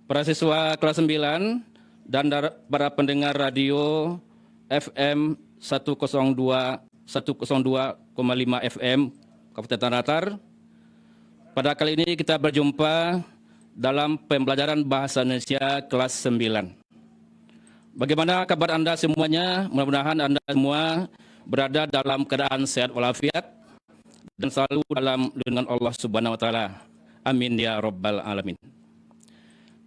Para siswa kelas 9 dan para pendengar radio FM 102,5 FM Kabupaten Latar. Pada kali ini kita berjumpa dalam pembelajaran Bahasa Indonesia kelas 9. Bagaimana kabar Anda semuanya? Mudah-mudahan Anda semua berada dalam keadaan sehat walafiat dan selalu dalam lindungan Allah Subhanahu wa taala. Amin ya rabbal alamin.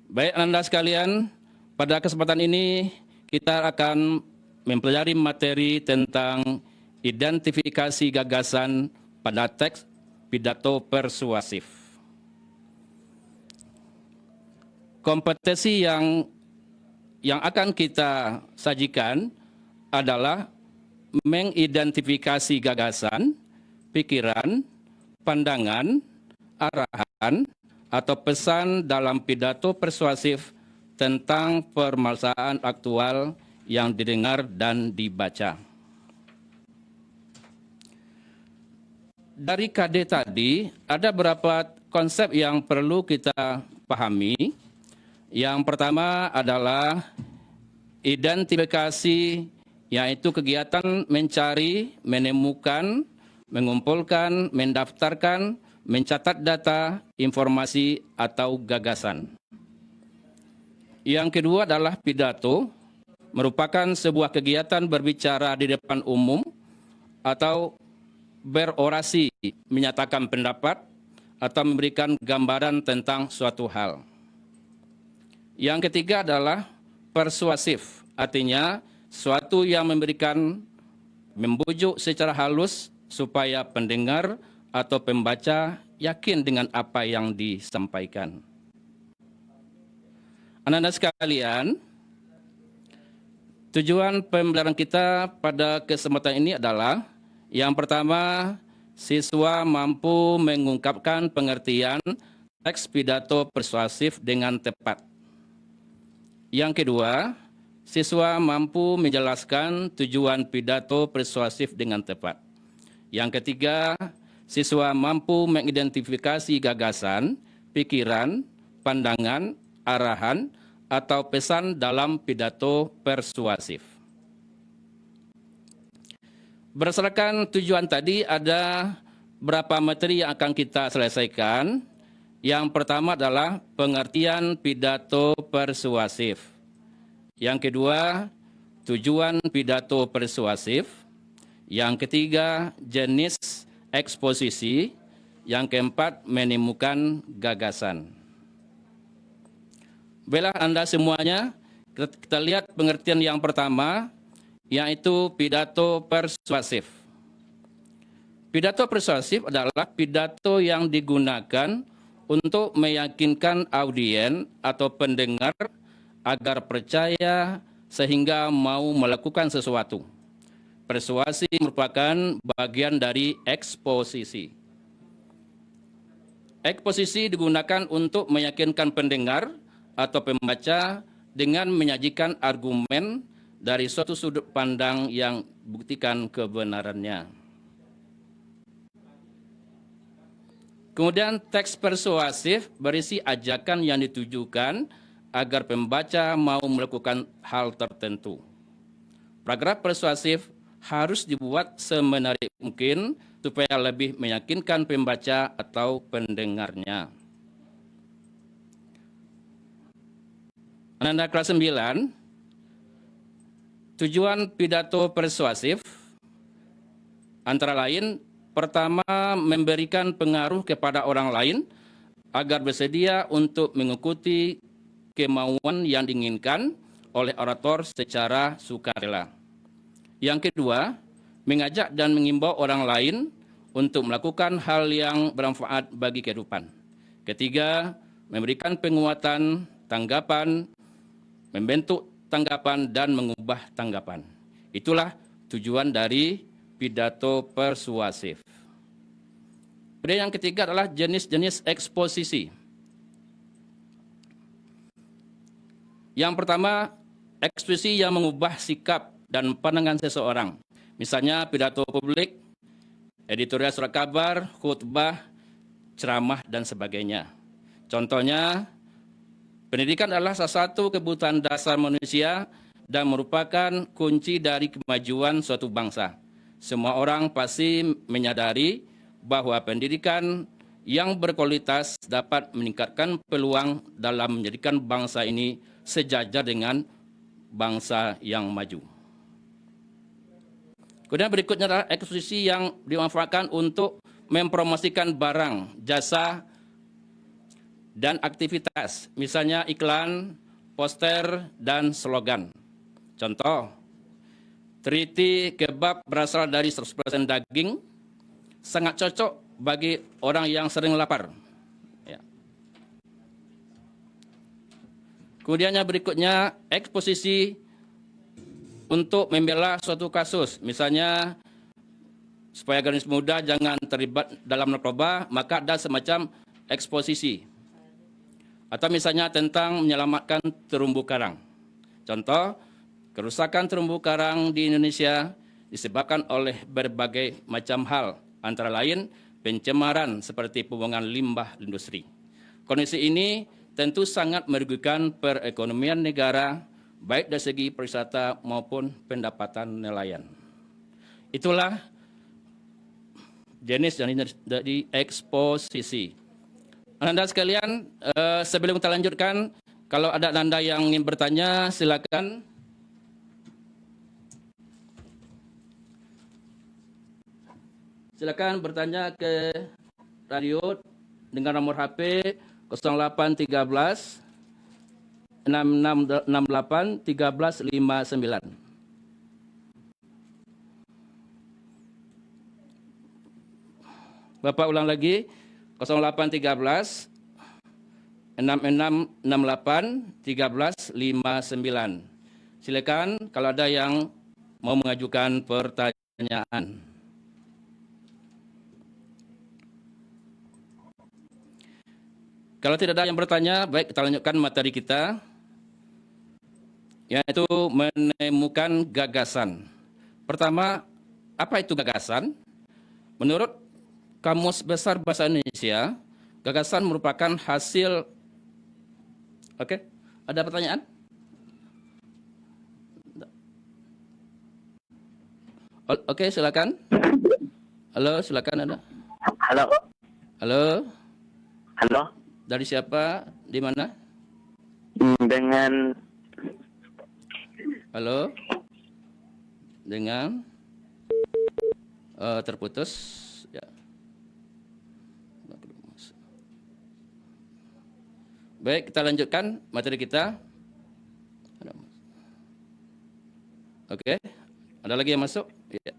Baik Anda sekalian, pada kesempatan ini kita akan mempelajari materi tentang identifikasi gagasan pada teks pidato persuasif. Kompetensi yang akan kita sajikan adalah mengidentifikasi gagasan, pikiran, pandangan, arahan, atau pesan dalam pidato persuasif tentang permasalahan aktual yang didengar dan dibaca. Dari KD tadi, ada beberapa konsep yang perlu kita pahami. Yang pertama adalah identifikasi, yaitu kegiatan mencari, menemukan, mengumpulkan, mendaftarkan, mencatat data, informasi, atau gagasan. Yang kedua adalah pidato, merupakan sebuah kegiatan berbicara di depan umum atau berorasi, menyatakan pendapat, atau memberikan gambaran tentang suatu hal. Yang ketiga adalah persuasif, artinya suatu yang membujuk secara halus supaya pendengar atau pembaca yakin dengan apa yang disampaikan. Anak-anak sekalian, tujuan pembelajaran kita pada kesempatan ini adalah yang pertama, siswa mampu mengungkapkan pengertian teks pidato persuasif dengan tepat. Yang kedua, siswa mampu menjelaskan tujuan pidato persuasif dengan tepat. Yang ketiga, siswa mampu mengidentifikasi gagasan, pikiran, pandangan, arahan, atau pesan dalam pidato persuasif. Berdasarkan tujuan tadi, ada beberapa materi yang akan kita selesaikan. Yang pertama adalah pengertian pidato persuasif. Yang kedua, tujuan pidato persuasif. Yang ketiga, jenis eksposisi. Yang keempat, menemukan gagasan. Baiklah Anda semuanya, kita lihat pengertian yang pertama, yaitu pidato persuasif. Pidato persuasif adalah pidato yang digunakan untuk meyakinkan audien atau pendengar agar percaya sehingga mau melakukan sesuatu. Persuasi merupakan bagian dari eksposisi. Eksposisi digunakan untuk meyakinkan pendengar atau pembaca dengan menyajikan argumen dari suatu sudut pandang yang buktikan kebenarannya. Kemudian teks persuasif berisi ajakan yang ditujukan agar pembaca mau melakukan hal tertentu. Paragraf persuasif harus dibuat semenarik mungkin supaya lebih meyakinkan pembaca atau pendengarnya. Anak-anak kelas 9, tujuan pidato persuasif antara lain, pertama, memberikan pengaruh kepada orang lain agar bersedia untuk mengikuti kemauan yang diinginkan oleh orator secara sukarela. Yang kedua, mengajak dan mengimbau orang lain untuk melakukan hal yang bermanfaat bagi kehidupan. Ketiga, memberikan penguatan, tanggapan, membentuk tanggapan, dan mengubah tanggapan. Itulah tujuan dari pidato persuasif. Kemudian yang ketiga adalah jenis-jenis eksposisi. Yang pertama, eksposisi yang mengubah sikap dan pandangan seseorang. Misalnya pidato publik, editorial surat kabar, khutbah, ceramah, dan sebagainya. Contohnya, Pendidikan adalah salah satu kebutuhan dasar manusia dan merupakan kunci dari kemajuan suatu bangsa. Semua orang pasti menyadari bahwa pendidikan yang berkualitas dapat meningkatkan peluang dalam menjadikan bangsa ini sejajar dengan bangsa yang maju. Kemudian berikutnya adalah eksposisi yang dimanfaatkan untuk mempromosikan barang, jasa, dan aktivitas, misalnya iklan, poster, dan slogan. Contoh, Triti kebab berasal dari 100% daging, sangat cocok bagi orang yang sering lapar. Ya. Kemudian yang berikutnya, eksposisi untuk membela suatu kasus, misalnya supaya gadis muda jangan terlibat dalam narkoba, maka ada semacam eksposisi. Atau misalnya tentang menyelamatkan terumbu karang. Contoh, kerusakan terumbu karang di Indonesia disebabkan oleh berbagai macam hal, antara lain pencemaran seperti pembuangan limbah industri. Kondisi ini tentu sangat merugikan perekonomian negara, baik dari segi pariwisata maupun pendapatan nelayan. Itulah jenis dari eksposisi. Anda sekalian, sebelum kita lanjutkan, kalau ada Anda yang ingin bertanya, silakan. Silakan bertanya ke radio dengan nomor HP 0813 6668 1359. Bapak ulang lagi, 0813 6668 1359. Silakan kalau ada yang mau mengajukan pertanyaan. Kalau tidak ada yang bertanya, baik kita lanjutkan materi kita, yaitu menemukan gagasan. Pertama, apa itu gagasan? Menurut Kamus Besar Bahasa Indonesia, gagasan merupakan hasil. Oke, ada pertanyaan? Oke, silakan. Halo, silakan ada. Halo. Halo. Halo. Dari siapa? Di mana? Dengan. Halo. Dengan. Terputus. Ya. Baik, kita lanjutkan materi kita. Oke, ada lagi yang masuk? Ya.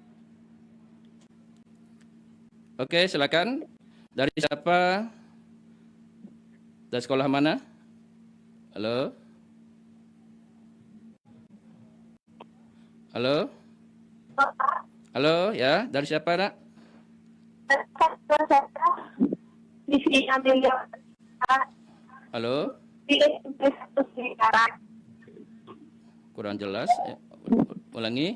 Oke, silakan. Dari siapa? Dari sekolah mana? Halo? Halo? Halo, ya. Dari siapa, Nak? Di sini ambil. Halo? Kurang jelas. Ya. Ulangi.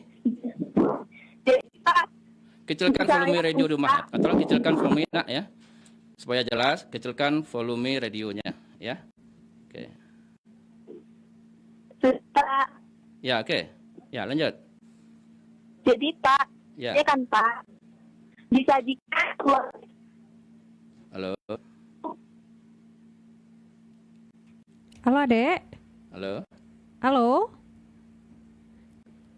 Kecilkan volume radio di rumah. Atau kecilkan volume, Nak, ya. Supaya jelas, kecilkan volume radionya. Ya. Oke. Pak. Ya, oke. Ya, lanjut. Jadi Pak, Ya. ya kan Pak, disajikan. Halo? Halo, Adek. Halo? Halo?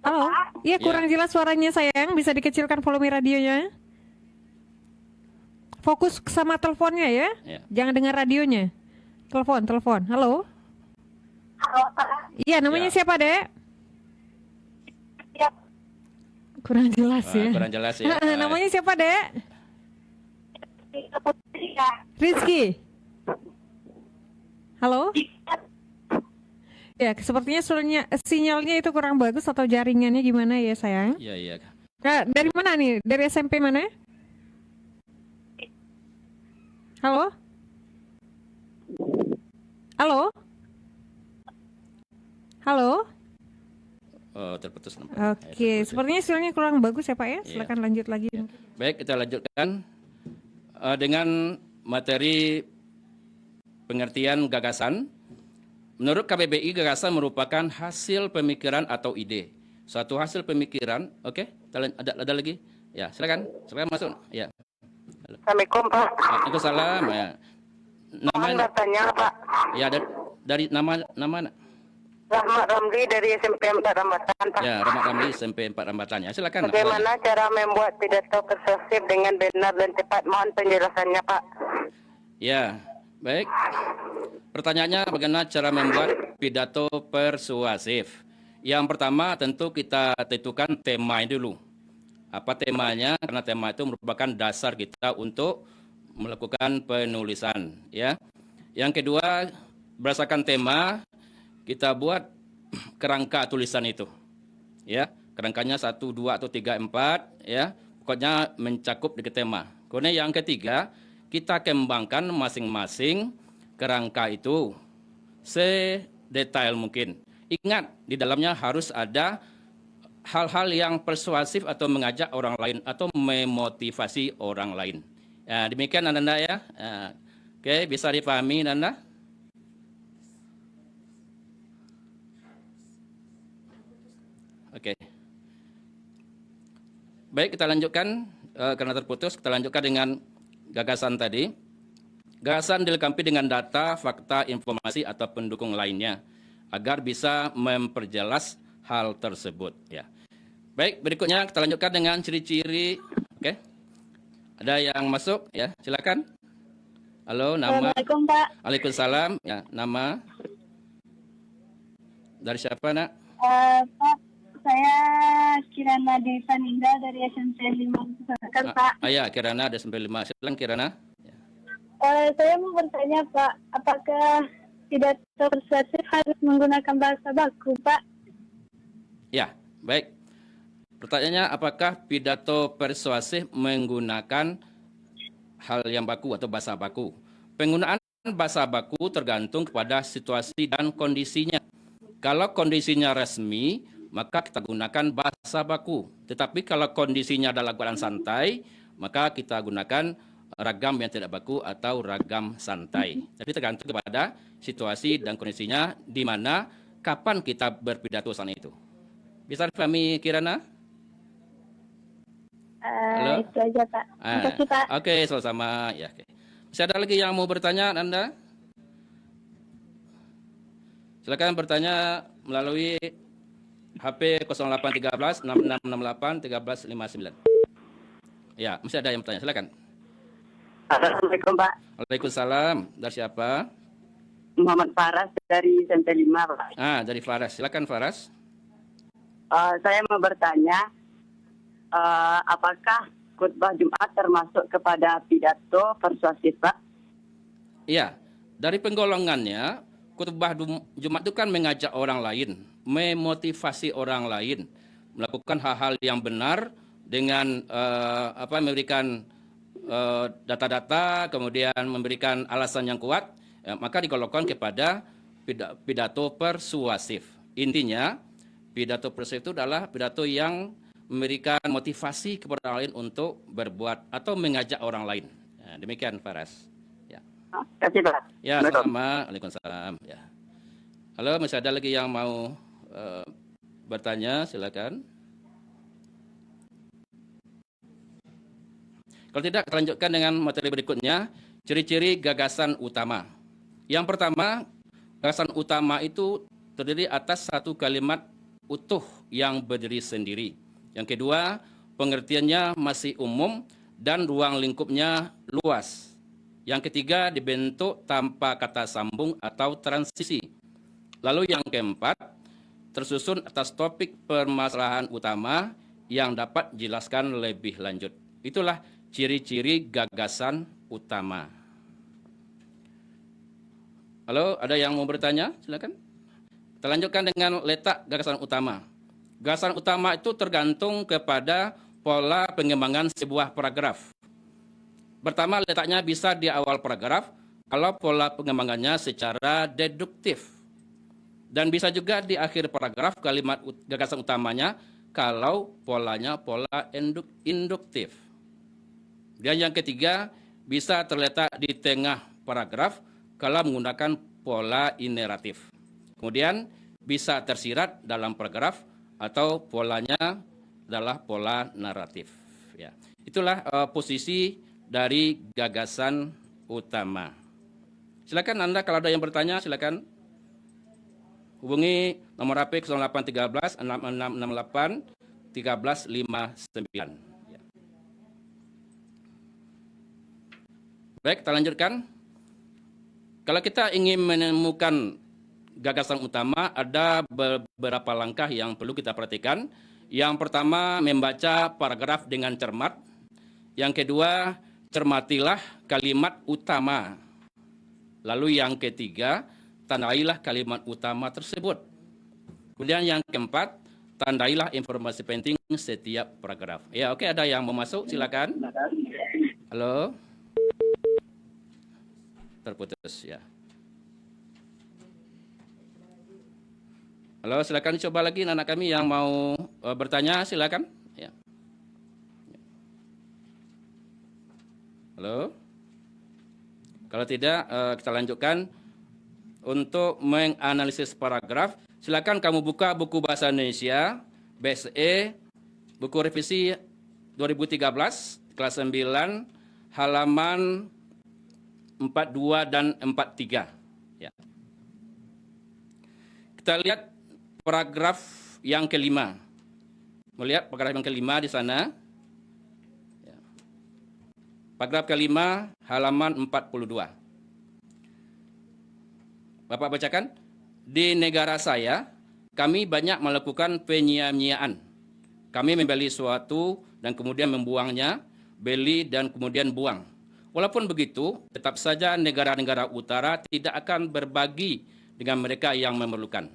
Halo? Iya, kurang jelas suaranya sayang. Bisa dikecilkan volume radionya. Fokus sama teleponnya ya. Ya. Jangan dengar radionya. Telepon. Halo? Halo Pak. Iya, namanya Ya. siapa, Dek? Ya, Kurang jelas ya. Kurang jelas ya. Namanya siapa, Dek? Putri ya. Rizky. Halo? Ya, sepertinya sinyalnya itu kurang bagus atau jaringannya gimana ya, sayang? Iya, iya. Nah, dari mana nih? Dari SMP mana? Halo? Halo? Halo? Oh, terputus. Oke, sepertinya sinyalnya kurang bagus ya Pak ya. Silakan lanjut lagi. Baik, kita lanjutkan dengan materi pengertian gagasan. menurut KBBI, gagasan merupakan hasil pemikiran atau ide. Suatu hasil pemikiran, oke? Ada lagi? Ya, silakan masuk. Ya. Assalamualaikum Pak. Waalaikumsalam. Ya. Mohon Namanya? bertanya Pak. Ya, dari nama nak? Rahmat Ramli dari SMP 4 Rambatan Pak. Ya, Rahmat Ramli SMP 4 Rambatan. Ya, silakan. Bagaimana cara membuat pidato persuasif dengan benar dan tepat? Mohon penjelasannya Pak. Ya, baik. Pertanyaannya bagaimana cara membuat pidato persuasif? Yang pertama tentu kita tentukan tema dulu. Apa temanya? Karena tema itu merupakan dasar kita untuk melakukan penulisan. Ya. Yang kedua, berdasarkan tema, kita buat kerangka tulisan itu. Ya, kerangkanya 1, 2 atau 3, 4, ya. Pokoknya mencakup dengan tema. Kemudian yang ketiga, kita kembangkan masing-masing kerangka itu sedetail mungkin. Ingat, di dalamnya harus ada hal-hal yang persuasif atau mengajak orang lain atau memotivasi orang lain. Ya, demikian Nanda ya. Oke, bisa dipahami Nanda? Oke. Baik, kita lanjutkan karena terputus. Kita lanjutkan dengan gagasan tadi. Gagasan dilengkapi dengan data, fakta, informasi atau pendukung lainnya agar bisa memperjelas hal tersebut. Ya. Baik, berikutnya kita lanjutkan dengan ciri-ciri. Oke. Ada yang masuk? Ya, silakan. Halo, nama? Assalamualaikum Pak. Waalaikumsalam. Ya, nama? Dari siapa, Nak? Pak, saya Kirana Deva Ningga dari SMP 5 Pak. Ya, Kirana ada 95. Silakan Kirana. Saya mau bertanya Pak, apakah pidato persuasif harus menggunakan bahasa baku Pak? Ya, baik. Pertanyaannya, apakah pidato persuasif menggunakan hal yang baku atau bahasa baku? Penggunaan bahasa baku tergantung kepada situasi dan kondisinya. Kalau kondisinya resmi, maka kita gunakan bahasa baku. Tetapi kalau kondisinya adalah keadaan santai, maka kita gunakan ragam yang tidak baku atau ragam santai. Jadi tergantung kepada situasi dan kondisinya di mana kapan kita berpidato saat itu. Bisa dipahami Kirana? Halo? Itu aja Pak. Terima kasih Pak. Oke, sama-sama. Ya, oke. Masih ada lagi yang mau bertanya Anda? Silakan bertanya melalui HP 0813 6668 1359. Ya, masih ada yang bertanya. Silakan. Assalamualaikum Pak. Waalaikumsalam. Dari siapa? Muhammad Faras dari SMP 5 Pak. Dari Faras. Silakan Faras. Saya mau bertanya, apakah khutbah Jumat termasuk kepada pidato persuasif Pak? Iya, dari penggolongannya, khutbah Jumat itu kan mengajak orang lain, memotivasi orang lain, melakukan hal-hal yang benar dengan memberikan data-data, kemudian memberikan alasan yang kuat, maka digolongkan kepada pidato persuasif. Intinya, pidato persuasif itu adalah pidato yang memberikan motivasi kepada orang lain untuk berbuat atau mengajak orang lain. Ya, demikian Faras. Ya. Terima kasih Pak. Ya, sama. Waalaikumsalam. Ya. Halo, masih ada lagi yang mau bertanya? Silakan. Kalau tidak, kita lanjutkan dengan materi berikutnya, ciri-ciri gagasan utama. Yang pertama, gagasan utama itu terdiri atas satu kalimat utuh yang berdiri sendiri. Yang kedua, pengertiannya masih umum dan ruang lingkupnya luas. Yang ketiga, dibentuk tanpa kata sambung atau transisi. Lalu yang keempat, tersusun atas topik permasalahan utama yang dapat dijelaskan lebih lanjut. Itulah ciri-ciri gagasan utama. Halo, ada yang mau bertanya? Silakan. Kita lanjutkan dengan letak gagasan utama. Gagasan utama itu tergantung kepada pola pengembangan sebuah paragraf. Pertama, letaknya bisa di awal paragraf kalau pola pengembangannya secara deduktif. Dan bisa juga di akhir paragraf kalimat gagasan utamanya kalau polanya pola induktif. Dan yang ketiga, bisa terletak di tengah paragraf kalau menggunakan pola ineratif. Kemudian bisa tersirat dalam paragraf atau polanya adalah pola naratif. Ya. Itulah posisi dari gagasan utama. Silakan Anda kalau ada yang bertanya, silakan hubungi nomor HP 0813 6668 1359. Ya. Baik, kita lanjutkan. Kalau kita ingin menemukan gagasan utama, ada beberapa langkah yang perlu kita perhatikan. Yang pertama, membaca paragraf dengan cermat. Yang kedua, cermatilah kalimat utama. Lalu yang ketiga, tandailah kalimat utama tersebut. Kemudian yang keempat, tandailah informasi penting setiap paragraf. Ya, oke, ada yang mau masuk, silakan. Halo. Terputus ya. Halo, silakan coba lagi anak kami yang mau bertanya, silakan. Ya. Halo. Kalau tidak, kita lanjutkan untuk menganalisis paragraf. Silakan kamu buka buku Bahasa Indonesia, BSE, buku revisi 2013, kelas 9, halaman 42 dan 43. Ya. Kita lihat paragraf yang kelima. Melihat paragraf yang kelima di sana. Ya. Paragraf kelima, halaman 42. Bapak bacakan. Di negara saya, kami banyak melakukan penyia-nyiaan. Kami membeli sesuatu dan kemudian membuangnya, beli dan kemudian buang. Walaupun begitu, tetap saja negara-negara utara tidak akan berbagi dengan mereka yang memerlukan.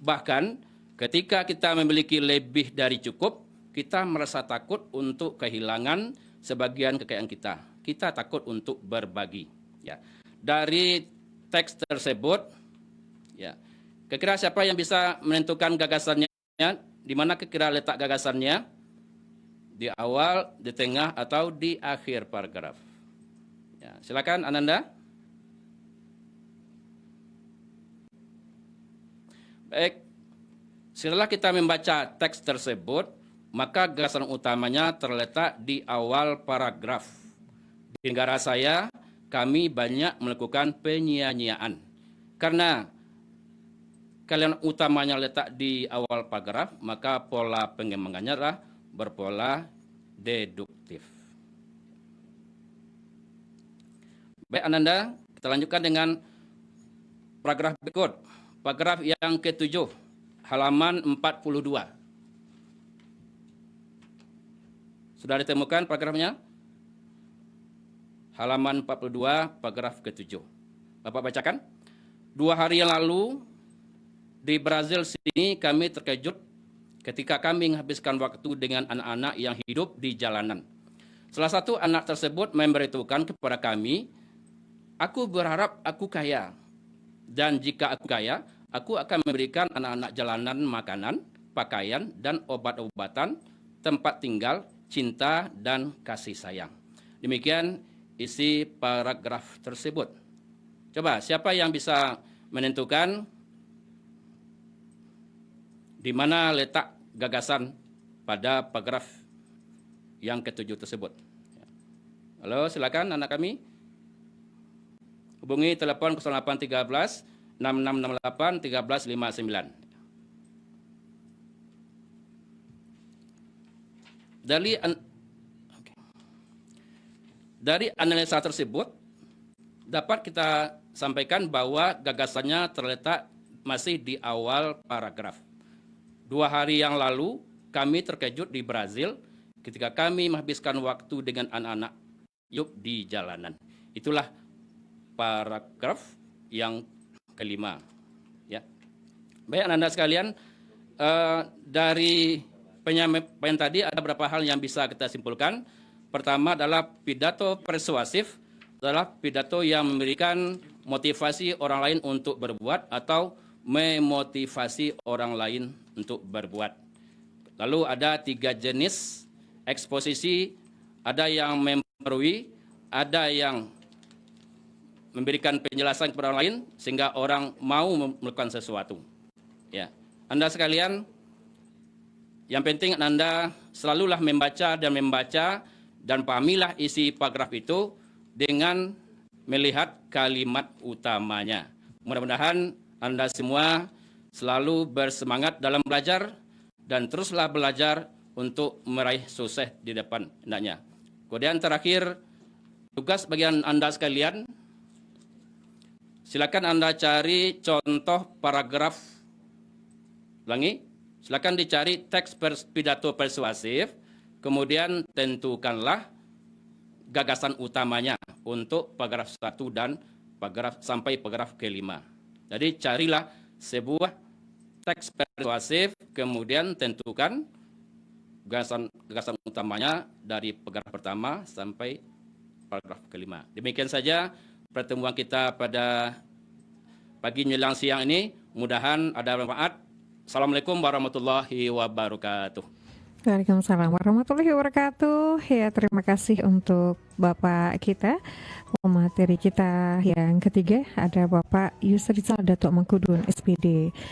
Bahkan ketika kita memiliki lebih dari cukup, kita merasa takut untuk kehilangan sebagian kekayaan kita. Kita takut untuk berbagi. Ya. Dari teks tersebut, ya, kira-kira siapa yang bisa menentukan gagasannya? Di mana kira-kira letak gagasannya? Di awal, di tengah, atau di akhir paragraf? Ya, silakan Ananda. Baik, setelah kita membaca teks tersebut, maka gagasan utamanya terletak di awal paragraf. Di negara saya, kami banyak melakukan penyia-nyiaan. Karena kalian utamanya letak di awal paragraf, maka pola pengembangannya adalah berpola deduktif. Baik Ananda, kita lanjutkan dengan paragraf berikut. Paragraf yang ke-7, halaman 42. Sudah ditemukan paragrafnya? Halaman 42, paragraf ke-7. Bapak bacakan. 2 hari yang lalu, di Brazil sini kami terkejut ketika kami menghabiskan waktu dengan anak-anak yang hidup di jalanan. Salah satu anak tersebut memberitahukan kepada kami, aku berharap aku kaya, dan jika aku kaya, aku akan memberikan anak-anak jalanan makanan, pakaian, dan obat-obatan, tempat tinggal, cinta, dan kasih sayang. Demikian isi paragraf tersebut. Coba, siapa yang bisa menentukan di mana letak gagasan pada paragraf yang ke-7 tersebut? Halo, silakan anak kami. Hubungi telepon 0813 6668 1359. Dari analisa tersebut dapat kita sampaikan bahwa gagasannya terletak masih di awal paragraf. 2 hari yang lalu kami terkejut di Brazil ketika kami menghabiskan waktu dengan anak-anak hidup di jalanan. Itulah paragraf yang kelima. Ya. Baik Anda sekalian, dari penyampaian tadi ada beberapa hal yang bisa kita simpulkan. Pertama adalah pidato persuasif adalah pidato yang memberikan motivasi orang lain untuk berbuat atau memotivasi orang lain untuk berbuat. Lalu ada 3 jenis eksposisi, ada yang memperbarui, ada yang memberikan penjelasan kepada orang lain sehingga orang mau melakukan sesuatu. Ya, Anda sekalian, yang penting Anda selalulah membaca dan pahamilah isi paragraf itu dengan melihat kalimat utamanya. Mudah-mudahan Anda semua selalu bersemangat dalam belajar dan teruslah belajar untuk meraih sukses di depan hendaknya. Kemudian terakhir, tugas bagian Anda sekalian, silakan Anda cari contoh paragraf. Ulangi, silakan dicari teks pidato persuasif, kemudian tentukanlah gagasan utamanya untuk paragraf 1 dan sampai paragraf ke-5. Jadi carilah sebuah teks persuasif, kemudian tentukan gagasan utamanya dari paragraf pertama sampai paragraf ke-5. Demikian saja pertemuan kita pada pagi menjelang siang ini. Mudahan ada manfaat. Assalamualaikum warahmatullahi wabarakatuh. Waalaikumsalam warahmatullahi wabarakatuh. Ya, terima kasih untuk Bapak kita. Pemateri kita yang ketiga ada Bapak Yusrizal Datuk Mangkudun, SPD.